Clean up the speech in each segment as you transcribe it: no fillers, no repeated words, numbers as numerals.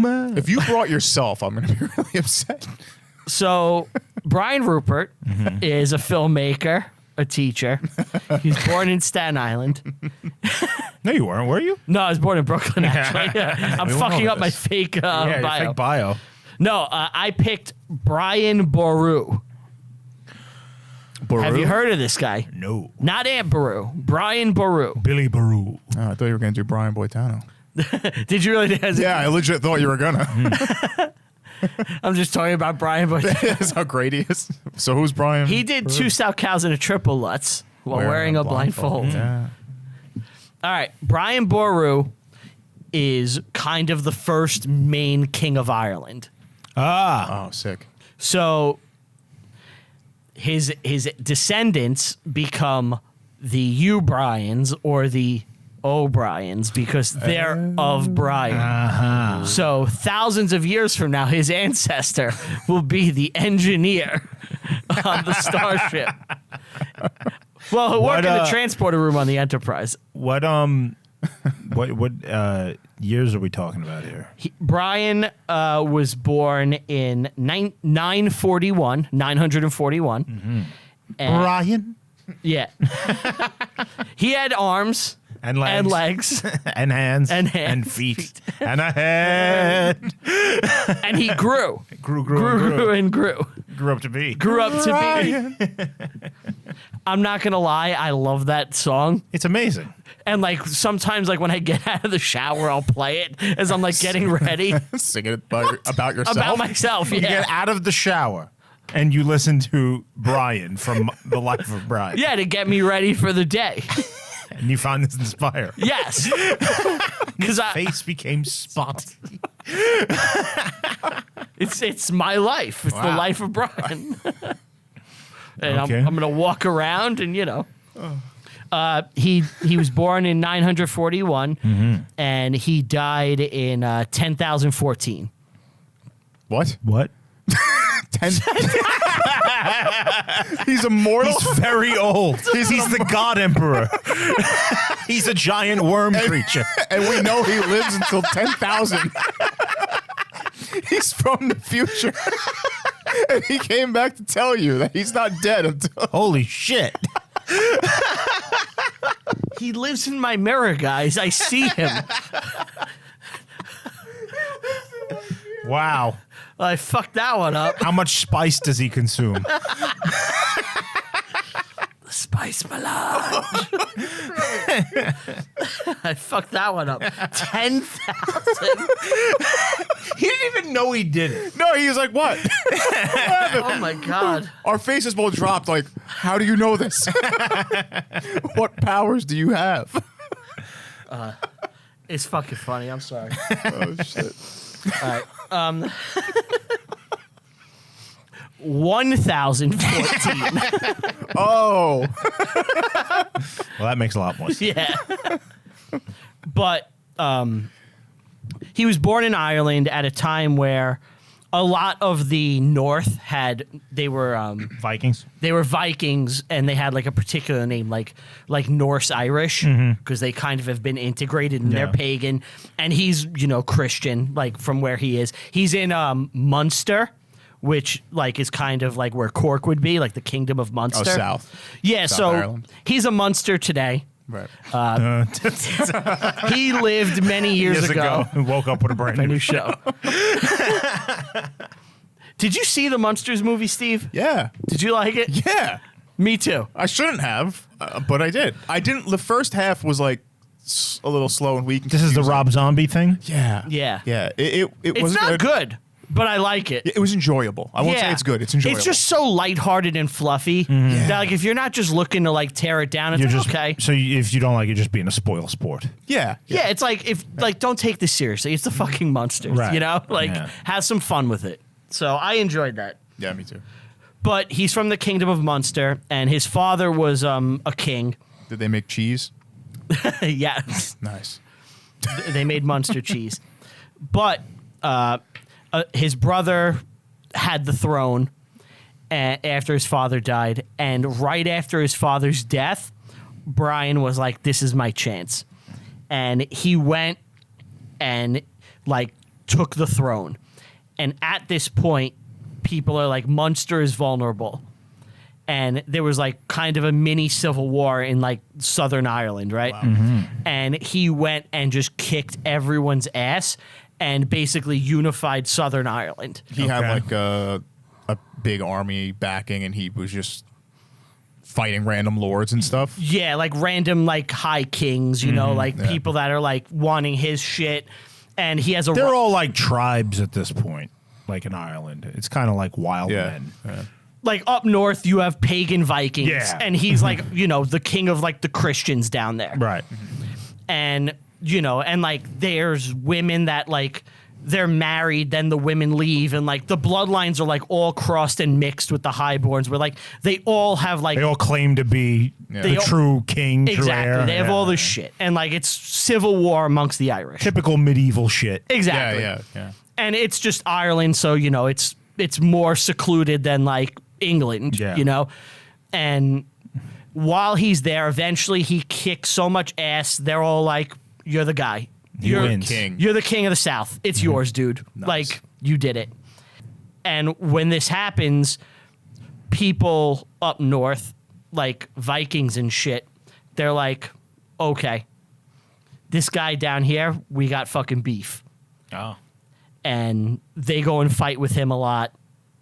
If you brought yourself, I'm going to be really upset. So Brian Rupert is a filmmaker, a teacher. He was born in Staten Island. No, you weren't, were you? No, I was born in Brooklyn, actually. I'm fucking up my fake Yeah, your bio. fake bio. No, I picked Brian Boru. Have you heard of this guy? No. Not Aunt Boru. Brian Boru. Billy Boru. Oh, I thought you were going to do Brian Boitano. Did you really? Yeah, I legit thought you were going to. I'm just talking about Brian Boitano. That's how great he is. So who's Brian? He did 2 Stout Cows and a Triple Lutz while wearing a blindfold. Yeah. All right. Brian Boru is kind of the first main king of Ireland. Ah. Oh, sick. So his descendants become the O'Briens or the O'Briens because they're of Brian. So thousands of years from now, his ancestor will be the engineer on the starship. Well, he'll work in the transporter room on the Enterprise. What years are we talking about here? Brian was born in 941. And- Brian Yeah. He had arms and and legs and hands And hands. and feet and a head. and he grew. Grew and grew. Grew up to be. Grew up to be. I'm not going to lie. I love that song. It's amazing. And like sometimes like when I get out of the shower, I'll play it as I'm like getting ready Singing it about yourself. about myself. You Yeah. get out of the shower and you listen to Brian from The Life of Brian. Yeah, to get me ready for the day. And you found this inspiring. Yes. Because Face became spotty. it's my life. It's the Wow. life of Brian. And Okay. I'm gonna walk around and he was born in 941 and he died in 10,014. What? What? 10? He's immortal? He's very old. He's the God Emperor. He's a giant worm creature. And we know he lives until 10,000. He's from the future. And he came back to tell you that he's not dead until... Holy shit. He lives in my mirror, guys. I see him. Wow. I fucked that one up. How much spice does he consume? Spice melange. I fucked that one up. 10,000. He didn't even know he did it. No, he was like, what? Oh my god. Our faces both dropped like, how do you know this? What powers do you have? It's fucking funny. I'm sorry. Oh, shit. All right. 1,014. Oh. Well, that makes a lot more sense. Yeah. But he was born in Ireland at a time where a lot of the North they were Vikings. Vikings and they had like a particular name like Norse Irish because they kind of have been integrated and they're Yeah. pagan, and he's Christian like from where he is. He's in Munster, which like is kind of like where Cork would be, like the Kingdom of Munster. Oh, South. Yeah, South so Ireland. he's a Munster today. Right. He lived many years ago. He woke up with a brand A new new show. Did you see the Munsters movie, Steve? Yeah. Did you like it? Yeah. Me too. I shouldn't have, but I did. I didn't. The first half was like a little slow and weak. And This is the confusing. Rob Zombie thing? Yeah. Yeah. Yeah. It It's was not good, but I like it. It was enjoyable. I won't say it's good. It's enjoyable. It's just so lighthearted and fluffy that like if you're not just looking to like tear it down, it's You're like, just okay. So if you don't like it, just being a spoil sport. Yeah. Yeah, it's like if like don't take this seriously. It's the fucking Munsters, Right. Like Yeah. have some fun with it. So I enjoyed that. Yeah, me too. But he's from the Kingdom of Munster, and his father was a king. Did they make cheese? Yes. Nice. They made Munster cheese. But his brother had the throne after his father died. And right after his father's death, Brian was like, this is my chance. And he went and like took the throne. And at this point, people are like, Munster is vulnerable. And there was like kind of a mini civil war in like Southern Ireland, right? Wow. And he went and just kicked everyone's ass and basically unified Southern Ireland. He had like a big army backing, and he was just fighting random lords and stuff. Yeah, like random like high kings, you know, like people that are like wanting his shit. And he has a They're all like tribes at this point, like in Ireland. It's kind of like wild men. Yeah. like up north you have pagan Vikings, Yeah. and he's like, you know, the king of like the Christians down there. Right. And you know, and like there's women that like they're married, then the women leave, and like the bloodlines are like all crossed and mixed with the highborns, where like they all have like They all claim to be They the all- true king, true exactly heir. they have Yeah. all this shit, and like it's civil war amongst the Irish. Typical medieval shit. Exactly. Yeah. And it's just Ireland, so you know it's more secluded than like England, Yeah. you know. And while he's there, eventually he kicks so much ass. They're all like, "You're the guy. He wins. King. You're the king of the South. It's yours, dude. Like you did it." And when this happens, people up north, like Vikings and shit, they're like, "Okay, this guy down here, we got fucking beef." Oh. And they go and fight with him a lot,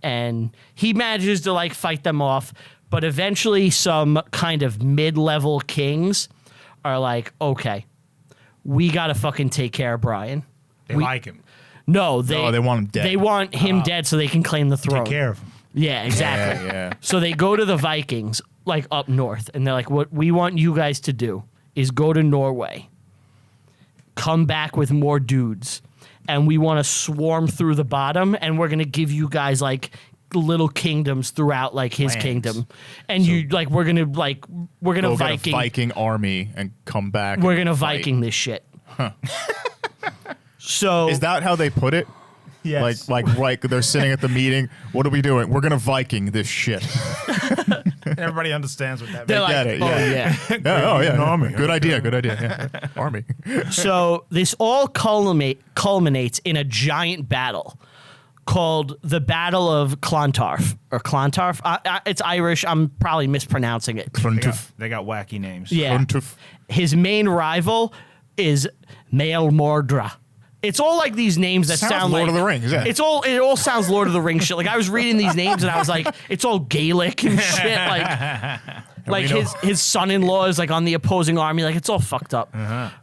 and he manages to like fight them off, but eventually some kind of mid-level kings are like, okay, we gotta fucking take care of Brian. They like him. No, they want him dead. They want him dead so they can claim the throne. Take care of him. Yeah, exactly. Yeah. So they go to the Vikings, like up north, and they're like, what we want you guys to do is go to Norway, come back with more dudes, and we want to swarm through the bottom, and we're going to give you guys like little kingdoms throughout like his Lands. kingdom. And you like, we're going to Go get a Viking army and come back. we're and going to fight. Viking this shit. So Is that how they put it? Yes. Like they're sitting at the meeting. What are we doing? We're gonna Viking this shit. Everybody understands what that they're means. like, get it, oh yeah. yeah. Yeah, An army. Good idea. Yeah. Army. So this all culminates in a giant battle called the Battle of Clontarf or Clontarf. It's Irish. I'm probably mispronouncing it. They got wacky names. Yeah. His main rival is Mael Mordra. It's all like these names that Sounds sound Lord like of the Rings, yeah. It all sounds Lord of the Rings shit. Like I was reading these names and I was like, it's all Gaelic and shit. Like we know- his son-in-law is like on the opposing army. Like it's all fucked up.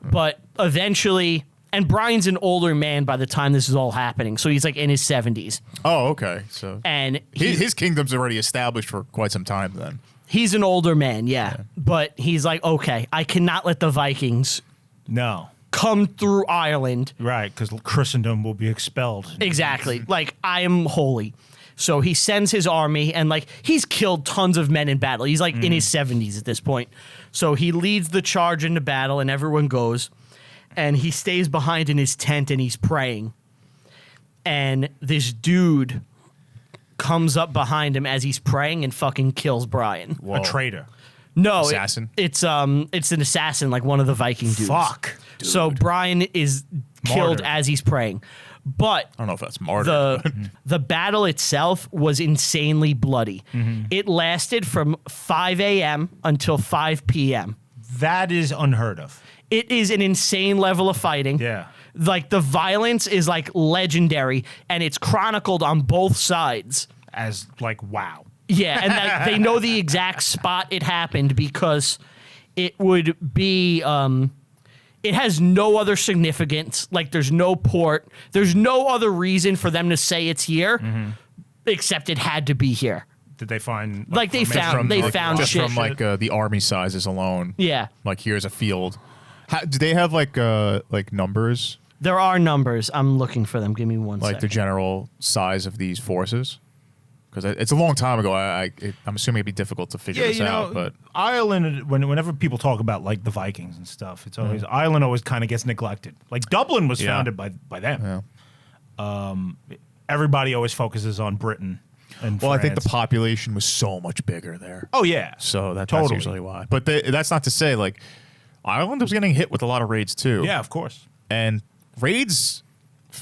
But eventually, and Brian's an older man by the time this is all happening, so he's like in his 70s, Oh, okay. So and he's, his kingdom's already established for quite some time. Then he's an older man, yeah. But he's like, okay, I cannot let the Vikings No. come through Ireland. Right, because Christendom will be expelled. Exactly. Like, I am holy. So he sends his army, and like he's killed tons of men in battle. He's like in his 70s at this point. So he leads the charge into battle, and everyone goes. And he stays behind in his tent, and he's praying. And this dude comes up behind him as he's praying and fucking kills Brian. Whoa. A traitor. No, Assassin? it's an assassin, like one of the Viking dudes. Fuck. So Brian is killed Martyr. as he's praying. But I don't know if that's martyr. the battle itself was insanely bloody. It lasted from 5 a.m. until 5 p.m. That is unheard of. It is an insane level of fighting. Yeah. Like the violence is like legendary, and it's chronicled on both sides. As like, wow. Yeah, and like, they know the exact spot it happened because it would be. It has no other significance. Like, there's no port. There's no other reason for them to say it's here, except it had to be here. Did they find Like, they found just shit. from like the army sizes alone. Yeah, Like here's a field. Do they have like numbers, there are numbers. I'm looking for them. Give me one like the second. general size of these forces? Because it's a long time ago. I'm assuming it'd be difficult to figure this out. But Ireland, whenever people talk about like the Vikings and stuff, it's always Ireland always kind of gets neglected. Like Dublin was founded by them. Everybody always focuses on Britain and I think the France. population was so much bigger there. Oh yeah, So that's Totally. usually why. But that's not to say like Ireland was getting hit with a lot of raids too. yeah, of course. And raids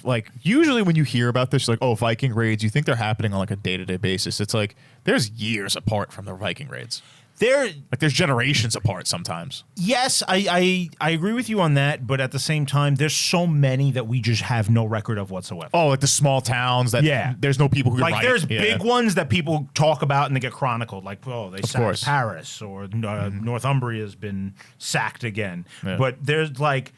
like usually when you hear about this, like, oh, Viking raids, you think they're happening on like a day-to-day basis. It's like there's years apart from the Viking raids. There's generations apart sometimes. Yes, I agree with you on that, but at the same time, there's so many that we just have no record of whatsoever. Oh, like the small towns that there's no people who can write. There's big ones that people talk about and they get chronicled, like, oh, they sacked Paris, or Northumbria's been sacked again. Yeah. But there's like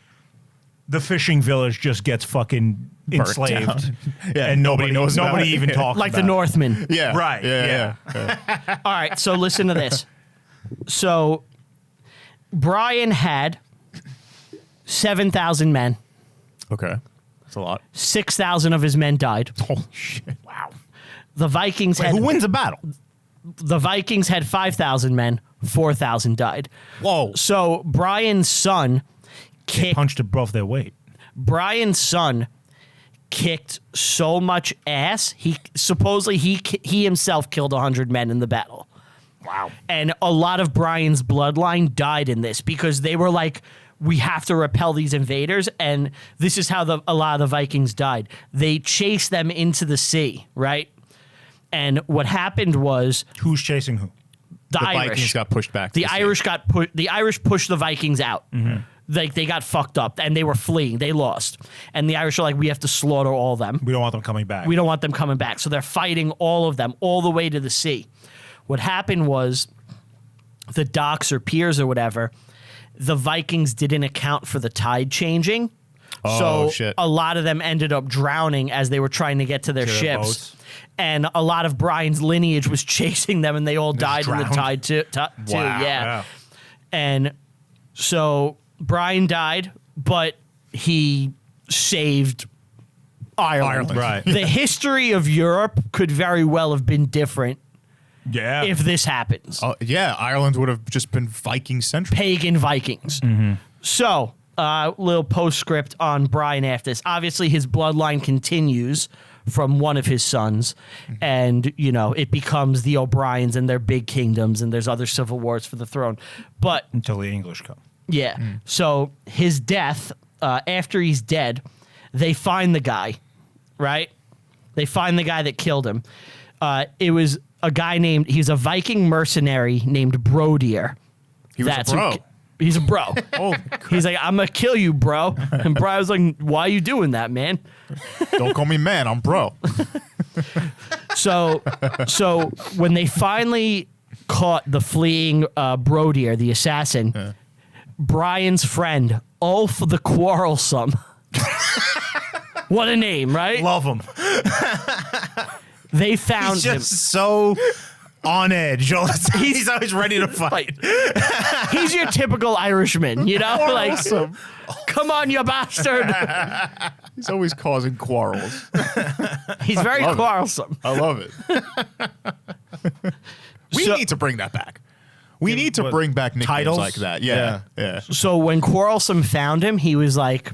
the fishing village just gets fucking enslaved, and nobody knows. Nobody even talks like about the Northmen. Yeah, right. Yeah. All right, so listen to this. So Brian had 7,000 men. Okay, that's a lot. 6,000 of his men died. Holy shit! Wow. The Vikings had who wins a battle? The Vikings had 5,000 men. 4,000 died. Whoa! So Brian's son punched above their weight. Brian's son kicked so much ass. He himself killed 100 men in the battle. Wow. And a lot of Brian's bloodline died in this because they were like, we have to repel these invaders. And this is how a lot of the Vikings died. They chased them into the sea, right? And what happened was... Who's chasing who? The Irish. Vikings got pushed back. The Irish pushed the Vikings out. Mm-hmm. Like they got fucked up and they were fleeing. They lost. And the Irish are like, we have to slaughter all of them. We don't want them coming back. We don't want them coming back. So they're fighting all of them all the way to the sea. What happened was the docks or piers or whatever, the Vikings didn't account for the tide changing. Oh, so shit. A lot of them ended up drowning as they were trying to get to their ships. Boats. And a lot of Brian's lineage was chasing them and they all died in the tide too. Yeah. And so Brian died, but he saved Ireland. Right. The history of Europe could very well have been different. Yeah. If this happens. Ireland would have just been Viking central. Pagan Vikings. Mm-hmm. So, little postscript on Brian after this. Obviously, his bloodline continues from one of his sons. Mm-hmm. And, it becomes the O'Briens and their big kingdoms, and there's other civil wars for the throne. But until the English come. Yeah. Mm. So, his death, after he's dead, they find the guy, right? They find the guy that killed him. It was a guy he's a Viking mercenary named Brou. He was a bro. He's a bro. He's like, I'm going to kill you, bro. And Brian was like, why are you doing that, man? Don't call me man, I'm bro. So when they finally caught the fleeing Brou, the assassin, Brian's friend, Ulf the Quarrelsome. What a name, right? Love him. They found He's just so on edge. He's always ready to fight. He's your typical Irishman, like, come on, you bastard. He's always causing quarrels. He's very quarrelsome. I love it. We need to bring that back. We need to bring back nicknames titles like that. Yeah. So when Quarrelsome found him, he was like,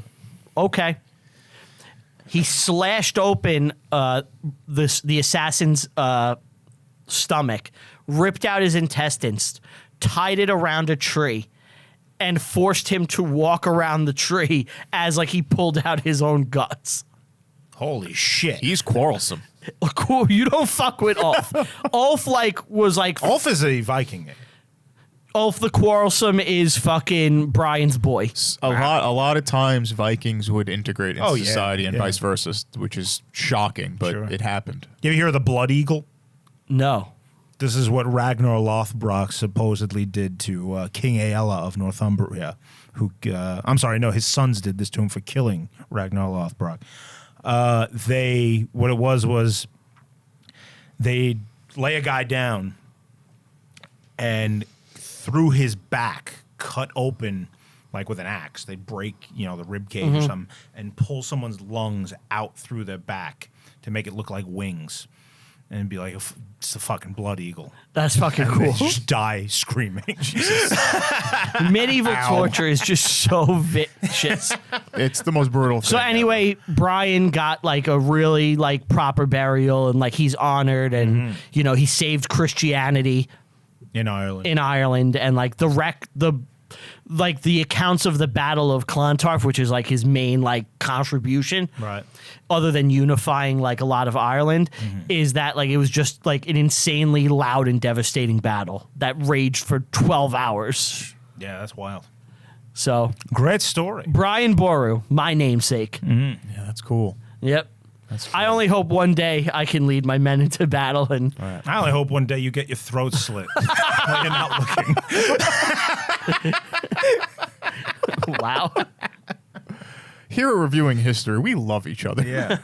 okay. He slashed open the assassin's stomach, ripped out his intestines, tied it around a tree, and forced him to walk around the tree as like he pulled out his own guts. Holy shit. He's quarrelsome. Cool. You don't fuck with Ulf. Ulf Ulf is a Viking name. Ulf the Quarrelsome is fucking Brian's boy. A lot of times Vikings would integrate into society and vice versa, which is shocking, but it happened. You ever hear of the Blood Eagle? No. This is what Ragnar Lothbrok supposedly did to King Aella of Northumbria, his sons did this to him for killing Ragnar Lothbrok. What it was they lay a guy down and through his back, cut open like with an axe. They break, the rib cage or something, and pull someone's lungs out through their back to make it look like wings, and be like, it's the fucking Blood Eagle. That's fucking cool. They just die screaming. Jesus. Medieval torture is just so vicious. It's the most brutal thing. So anyway, Brian got like a really like proper burial, and like he's honored, and he saved Christianity. In Ireland, and like the like the accounts of the Battle of Clontarf, which is like his main like contribution, Right. other than unifying like a lot of Ireland, is that like it was just like an insanely loud and devastating battle that raged for 12 hours. Yeah, that's wild. So Great story. Brian Boru, my namesake. Yeah, that's cool. Yep. That's I only hope one day I can lead my men into battle and I only hope one day you get your throat slit when you're not looking. wow. Here at Reviewing History, we love each other. Yeah.